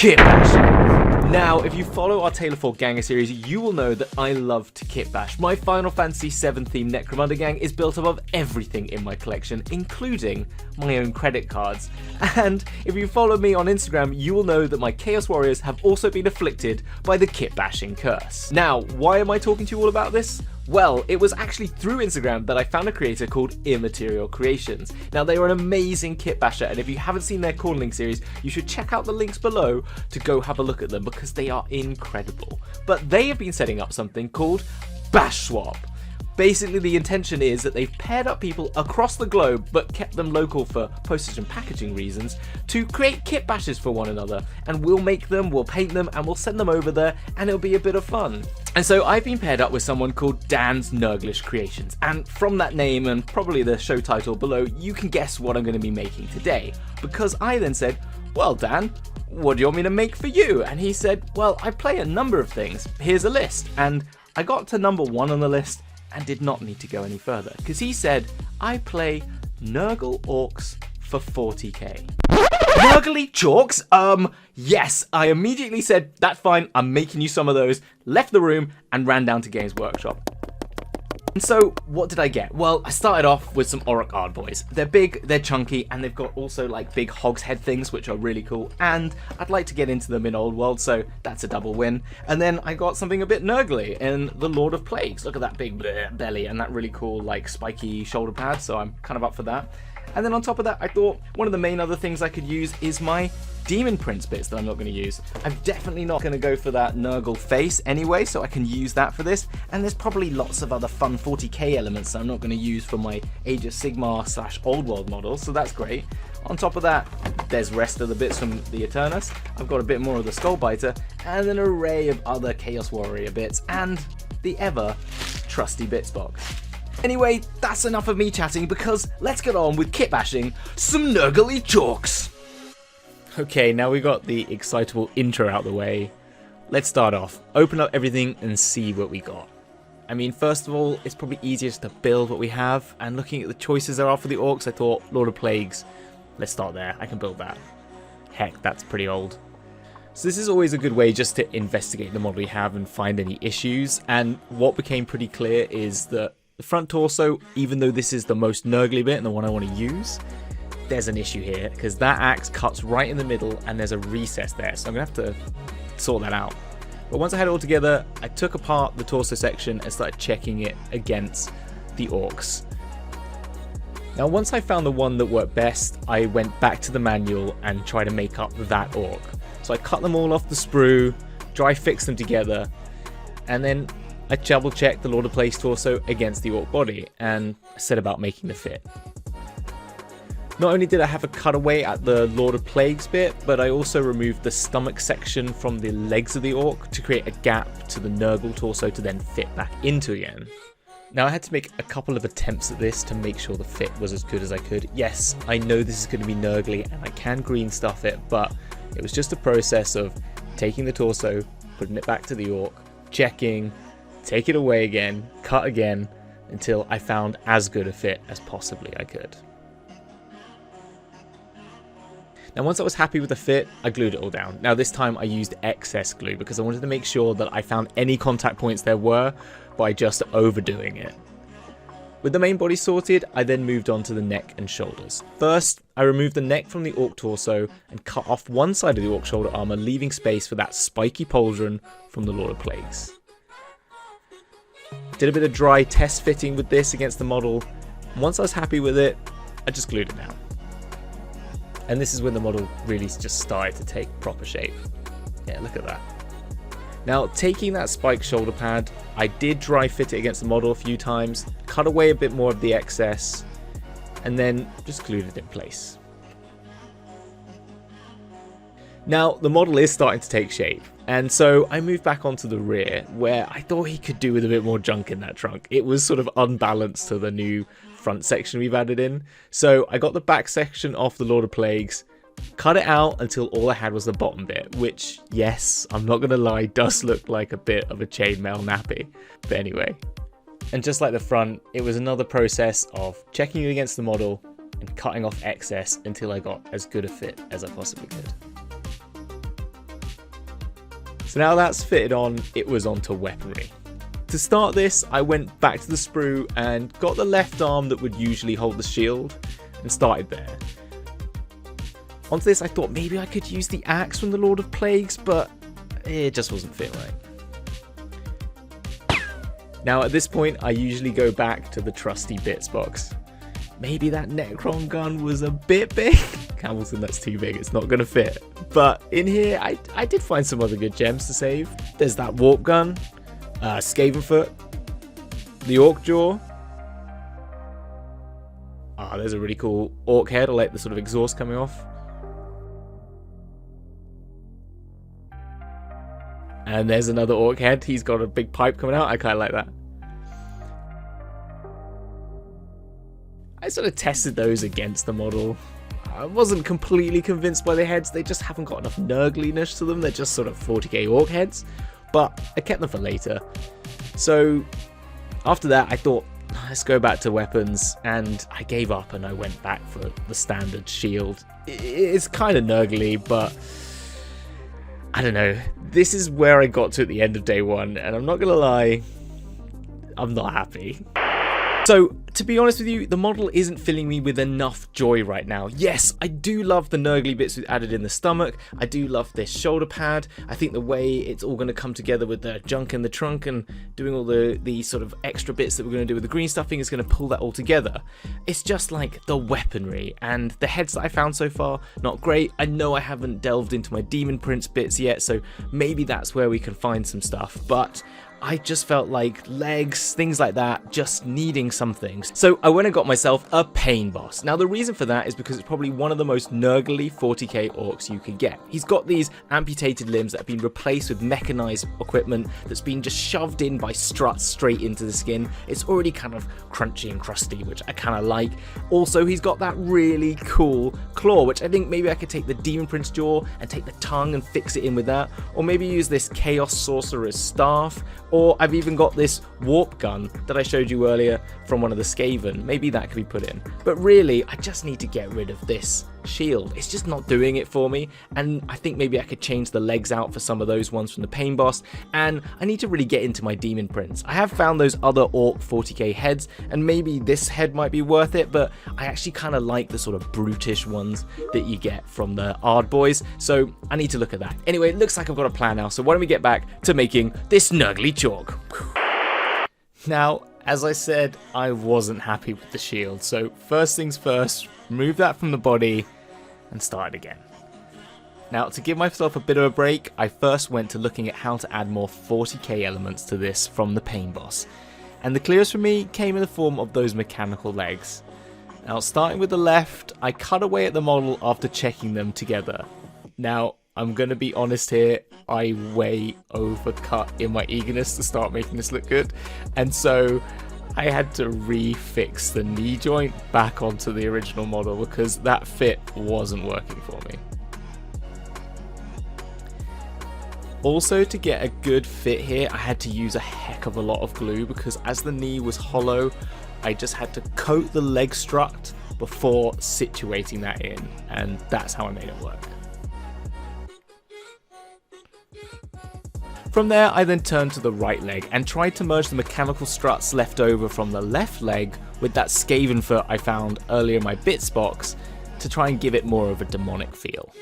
kitbashing. Now, if you follow our Tale of Four Ganger series, you will know that I love to kitbash. My Final Fantasy VII themed Necromunda gang is built up of everything in my collection, including my own credit cards. And if you follow me on Instagram, you will know that my Chaos Warriors have also been afflicted by the kitbashing curse. Now, why am I talking to you all about this? Well, it was actually through Instagram that I found a creator called Immaterial Creations. Now, they are an amazing kitbasher, and if you haven't seen their Corneling series, you should check out the links below to go have a look at them because they are incredible. But they have been setting up something called Bash Swap. Basically, the intention is that they've paired up people across the globe, but kept them local for postage and packaging reasons, to create kit bashes for one another. And we'll make them, we'll paint them, and we'll send them over there, and it'll be a bit of fun. And so I've been paired up with someone called Dan's Nurglish Creations. And from that name, and probably the show title below, you can guess what I'm going to be making today. Because I then said, well, Dan, what do you want me to make for you? And he said, well, I play a number of things. Here's a list. And I got to number 1 on the list, and did not need to go any further, because he said, I play Nurgle orcs for 40k. Nurgly chalks? Yes, I immediately said, that's fine, I'm making you some of those, left the room, and ran down to Games Workshop. And so, what did I get? Well, I started off with some Orc Art Boys. They're big, they're chunky, and they've got also like big hogshead things, which are really cool, and I'd like to get into them in Old World, so that's a double win. And then I got something a bit Nurgly in the Lord of Plagues. Look at that big belly and that really cool like spiky shoulder pad, so I'm kind of up for that. And then on top of that, I thought one of the main other things I could use is my Demon Prince bits that I'm not going to use. I'm definitely not going to go for that Nurgle face anyway, so I can use that for this. And there's probably lots of other fun 40k elements that I'm not going to use for my Age of Sigmar / Old World models, so that's great. On top of that, there's rest of the bits from the Eternus. I've got a bit more of the Skullbiter, and an array of other Chaos Warrior bits, and the ever trusty bits box. Anyway, that's enough of me chatting, because let's get on with kitbashing some Nurgly chalks. Okay, now we got the excitable intro out the way. Let's start off. Open up everything and see what we got. I mean, first of all, it's probably easiest to build what we have, and looking at the choices there are for the orcs, I thought Lord of Plagues. Let's start there. I can build that. Heck, that's pretty old. So this is always a good way just to investigate the model we have and find any issues, and what became pretty clear is that the front torso, even though this is the most Nurgly bit and the one I want to use, there's an issue here, because that axe cuts right in the middle and there's a recess there, so I'm going to have to sort that out. But once I had it all together, I took apart the torso section and started checking it against the orcs. Now once I found the one that worked best, I went back to the manual and tried to make up that orc. So I cut them all off the sprue, dry fixed them together, and then I double checked the Lord of Plagues torso against the orc body and set about making the fit. Not only did I have a cutaway at the Lord of Plagues bit, but I also removed the stomach section from the legs of the orc to create a gap to the Nurgle torso to then fit back into again. Now I had to make a couple of attempts at this to make sure the fit was as good as I could. Yes, I know this is going to be Nurgly and I can green stuff it, but it was just a process of taking the torso, putting it back to the orc, checking, take it away again, cut again, until I found as good a fit as possibly I could. Now once I was happy with the fit, I glued it all down. Now this time I used excess glue because I wanted to make sure that I found any contact points there were by just overdoing it. With the main body sorted, I then moved on to the neck and shoulders. First, I removed the neck from the orc torso and cut off one side of the orc shoulder armor, leaving space for that spiky pauldron from the Lord of Plagues. Did a bit of dry test fitting with this against the model. Once I was happy with it, I just glued it down. And this is when the model really just started to take proper shape. Yeah, look at that. Now, taking that spike shoulder pad, I did dry fit it against the model a few times, cut away a bit more of the excess, and then just glued it in place. Now, the model is starting to take shape, and so I moved back onto the rear, where I thought he could do with a bit more junk in that trunk. It was sort of unbalanced to the new front section we've added in. So I got the back section off the Lord of Plagues, cut it out until all I had was the bottom bit, which, yes, I'm not gonna lie, does look like a bit of a chainmail nappy. But anyway. And just like the front, it was another process of checking it against the model and cutting off excess until I got as good a fit as I possibly could. So now that's fitted on, it was onto weaponry. To start this, I went back to the sprue and got the left arm that would usually hold the shield and started there. Onto this, I thought maybe I could use the axe from the Lord of Plagues, but it just wasn't fit right. Now at this point, I usually go back to the trusty bits box. Maybe that Necron gun was a bit big. Hamilton, that's too big, it's not going to fit. But in here, I did find some other good gems to save. There's that warp gun, Skavenfoot, the Orc Jaw. There's a really cool Orc head. I like the sort of exhaust coming off. And there's another Orc head. He's got a big pipe coming out. I kind of like that. I sort of tested those against the model. I wasn't completely convinced by the heads. They just haven't got enough Nurgliness to them. They're just sort of 40k Orc heads. But I kept them for later. So after that, I thought, let's go back to weapons. And I gave up and I went back for the standard shield. It's kind of Nurgly, but I don't know. This is where I got to at the end of day one. And I'm not going to lie, I'm not happy. So, to be honest with you, the model isn't filling me with enough joy right now. Yes, I do love the Nurgly bits we've added in the stomach. I do love this shoulder pad. I think the way it's all going to come together with the junk in the trunk and doing all the sort of extra bits that we're going to do with the green stuffing is going to pull that all together. It's just like the weaponry and the heads that I found so far, not great. I know I haven't delved into my Demon Prince bits yet, so maybe that's where we can find some stuff, but I just felt like legs, things like that, just needing some things. So I went and got myself a Pain Boss. Now the reason for that is because it's probably one of the most Nurgly 40k orcs you could get. He's got these amputated limbs that have been replaced with mechanized equipment that's been just shoved in by struts straight into the skin. It's already kind of crunchy and crusty, which I kind of like. Also, he's got that really cool claw, which I think maybe I could take the Demon Prince jaw and take the tongue and fix it in with that. Or maybe use this Chaos Sorcerer's staff. Or I've even got this warp gun that I showed you earlier from one of the Skaven. Maybe that could be put in. But really, I just need to get rid of this shield. It's just not doing it for me. And I think maybe I could change the legs out for some of those ones from the Pain Boss. And I need to really get into my Demon Prince. I have found those other Orc 40k heads, and maybe this head might be worth it, but I actually kind of like the sort of brutish ones that you get from the Ard boys. So I need to look at that. Anyway, it looks like I've got a plan now. So why don't we get back to making this Nurgly chalk. Now, as I said, I wasn't happy with the shield. So first things first, remove that from the body and start again. Now, to give myself a bit of a break, I first went to looking at how to add more 40k elements to this from the Pain Boss. And the clearest for me came in the form of those mechanical legs. Now, starting with the left, I cut away at the model after checking them together. Now, I'm going to be honest here, I way overcut in my eagerness to start making this look good. And so I had to refix the knee joint back onto the original model because that fit wasn't working for me. Also, to get a good fit here, I had to use a heck of a lot of glue because as the knee was hollow, I just had to coat the leg strut before situating that in, and that's how I made it work. From there, I then turned to the right leg and tried to merge the mechanical struts left over from the left leg with that Skavenfoot I found earlier in my bits box to try and give it more of a demonic feel.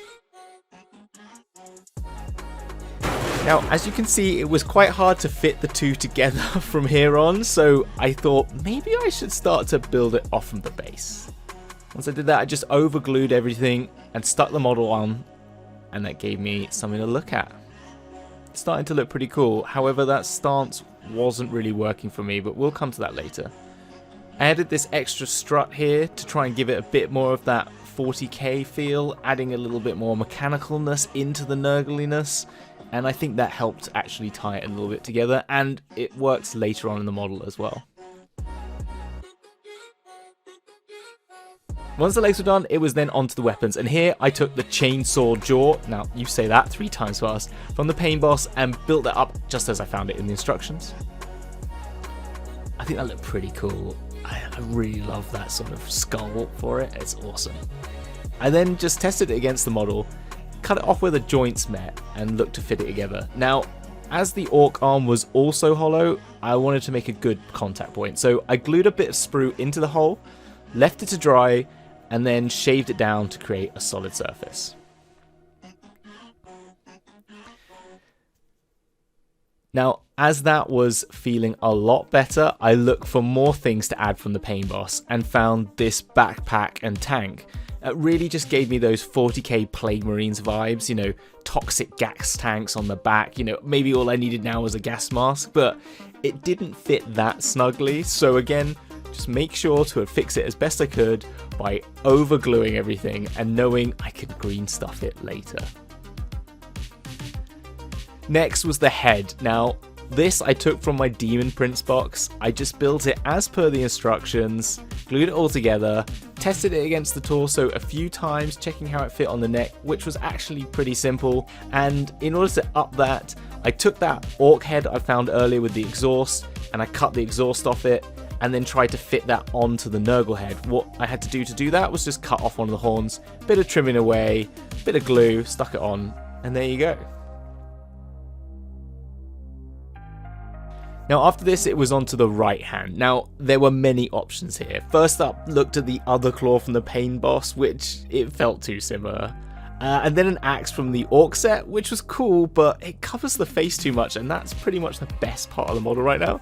Now, as you can see, it was quite hard to fit the two together from here on, so I thought maybe I should start to build it off from the base. Once I did that, I just overglued everything and stuck the model on, and that gave me something to look at. It's starting to look pretty cool, however that stance wasn't really working for me, but we'll come to that later. I added this extra strut here to try and give it a bit more of that 40k feel, adding a little bit more mechanicalness into the Nurgliness, and I think that helped actually tie it a little bit together, and it works later on in the model as well. Once the legs were done, it was then onto the weapons, and here I took the chainsaw jaw, now you say that 3 times fast, from the Pain Boss and built that up just as I found it in the instructions. I think that looked pretty cool. I really love that sort of skull for it, it's awesome. I then just tested it against the model, cut it off where the joints met and looked to fit it together. Now, as the orc arm was also hollow, I wanted to make a good contact point. So I glued a bit of sprue into the hole, left it to dry, and then shaved it down to create a solid surface. Now, as that was feeling a lot better, I looked for more things to add from the pain boss and found this backpack and tank. It really just gave me those 40k Plague Marines vibes, you know, toxic gas tanks on the back, you know, maybe all I needed now was a gas mask, but it didn't fit that snugly, so again, just make sure to fix it as best I could by over gluing everything and knowing I could green stuff it later. Next was the head. Now, this I took from my Demon Prince box. I just built it as per the instructions, glued it all together, tested it against the torso a few times, checking how it fit on the neck, which was actually pretty simple. And in order to up that, I took that orc head I found earlier with the exhaust, and I cut the exhaust off it, and then tried to fit that onto the Nurgle head. What I had to do that was just cut off one of the horns, bit of trimming away, bit of glue, stuck it on, and there you go. Now after this, it was onto the right hand. Now there were many options here. First up, looked at the other claw from the pain boss, which it felt too similar. And then an axe from the orc set, which was cool, but it covers the face too much, and that's pretty much the best part of the model right now.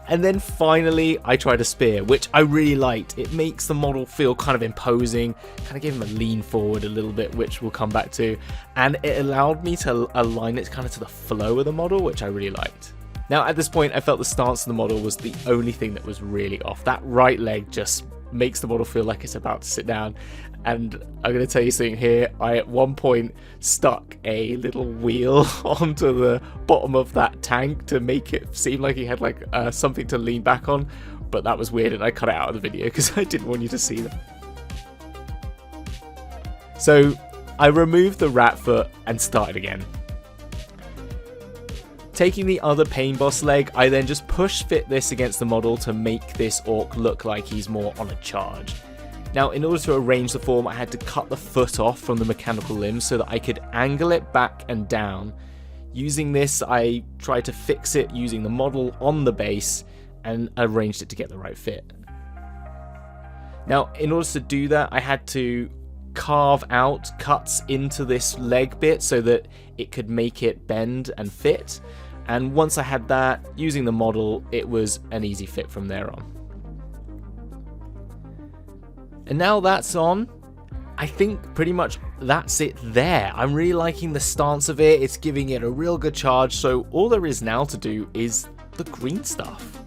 And then finally, I tried a spear, which I really liked. It makes the model feel kind of imposing, kind of gave him a lean forward a little bit, which we'll come back to. And it allowed me to align it kind of to the flow of the model, which I really liked. Now at this point, I felt the stance of the model was the only thing that was really off. That right leg just makes the model feel like it's about to sit down. And I'm going to tell you something here. I at one point stuck a little wheel onto the bottom of that tank to make it seem like he had like something to lean back on. But that was weird and I cut it out of the video because I didn't want you to see that. So I removed the rat foot and started again. Taking the other pain boss leg, I then just push fit this against the model to make this orc look like he's more on a charge. Now, in order to arrange the form, I had to cut the foot off from the mechanical limb so that I could angle it back and down. Using this, I tried to fix it using the model on the base and arranged it to get the right fit. Now, in order to do that, I had to carve out cuts into this leg bit so that it could make it bend and fit. And once I had that, using the model, it was an easy fit from there on. And now that's on, I think pretty much that's it there. I'm really liking the stance of it. It's giving it a real good charge. So all there is now to do is the green stuff.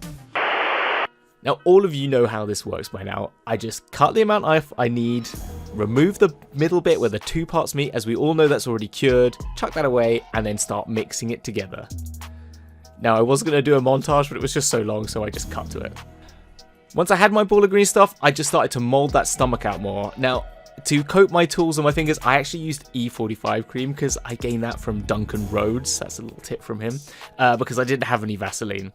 Now, all of you know how this works by now. I just cut the amount I need, remove the middle bit where the two parts meet, as we all know that's already cured, chuck that away, and then start mixing it together. Now, I was going to do a montage, but it was just so long, so I just cut to it. Once I had my ball of green stuff, I just started to mold that stomach out more. Now, to coat my tools on my fingers, I actually used E45 cream because I gained that from Duncan Rhodes. That's a little tip from him, because I didn't have any Vaseline.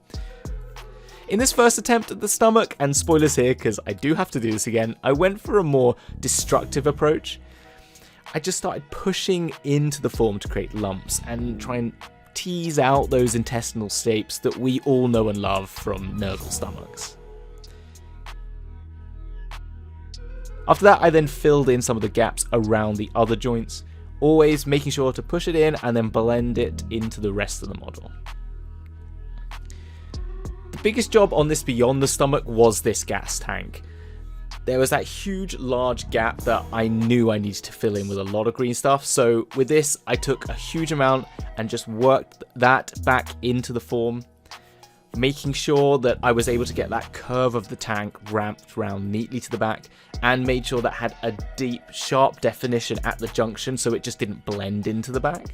In this first attempt at the stomach, and spoilers here because I do have to do this again, I went for a more destructive approach. I just started pushing into the form to create lumps and try and tease out those intestinal shapes that we all know and love from Nurgle stomachs. After that, I then filled in some of the gaps around the other joints, always making sure to push it in and then blend it into the rest of the model. The biggest job on this beyond the stomach was this gas tank. There was that huge large gap that I knew I needed to fill in with a lot of green stuff, so with this I took a huge amount and just worked that back into the form, making sure that I was able to get that curve of the tank ramped round neatly to the back, and made sure that had a deep, sharp definition at the junction so it just didn't blend into the back.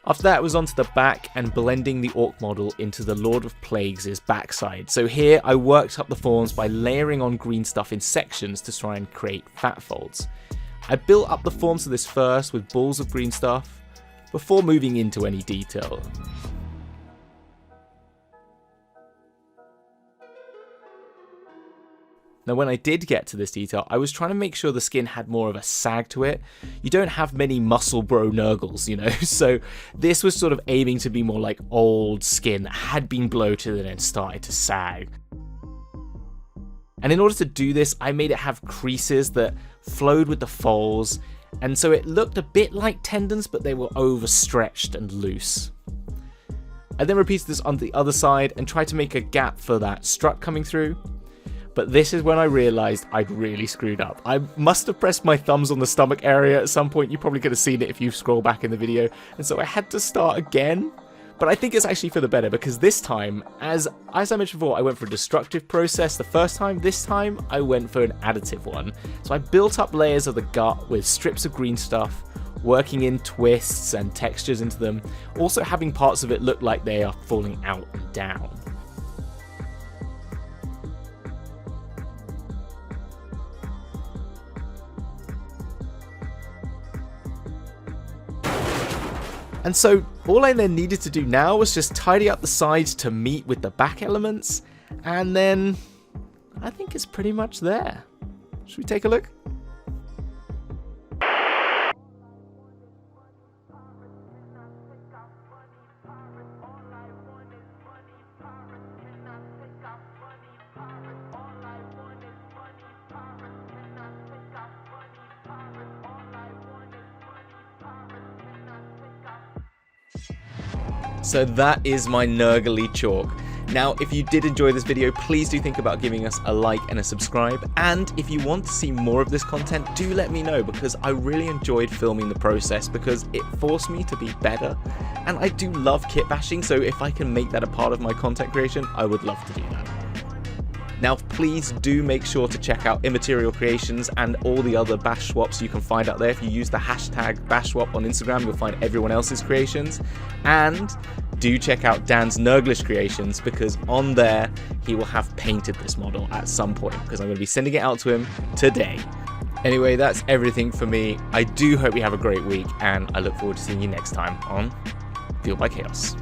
After that, it was onto the back and blending the orc model into the Lord of Plagues' backside. So here I worked up the forms by layering on green stuff in sections to try and create fat folds. I built up the forms of this first with balls of green stuff before moving into any detail. Now when I did get to this detail, I was trying to make sure the skin had more of a sag to it. You don't have many muscle bro Nurgles, you know, so this was sort of aiming to be more like old skin that had been bloated and then started to sag. And in order to do this, I made it have creases that flowed with the folds, and so it looked a bit like tendons, but they were overstretched and loose. I then repeated this on the other side and tried to make a gap for that strut coming through. But this is when I realized I'd really screwed up. I must have pressed my thumbs on the stomach area at some point. You probably could have seen it if you scroll back in the video. And so I had to start again. But I think it's actually for the better, because this time, as I mentioned before, I went for a destructive process the first time. This time, I went for an additive one. So I built up layers of the gut with strips of green stuff, working in twists and textures into them, also having parts of it look like they are falling out and down. And so all I then needed to do now was just tidy up the sides to meet with the back elements, and then I think it's pretty much there. Should we take a look? So that is my Nurgle chalk. Now, if you did enjoy this video, please do think about giving us a like and a subscribe. And if you want to see more of this content, do let me know, because I really enjoyed filming the process because it forced me to be better. And I do love kit bashing, so if I can make that a part of my content creation, I would love to do that. Now, please do make sure to check out Immaterial Creations and all the other bash swaps you can find out there. If you use the hashtag bashswap on Instagram, you'll find everyone else's creations. And do check out Dan's Nurglish creations, because on there, he will have painted this model at some point, because I'm going to be sending it out to him today. Anyway, that's everything for me. I do hope you have a great week, and I look forward to seeing you next time on Fueled by Chaos.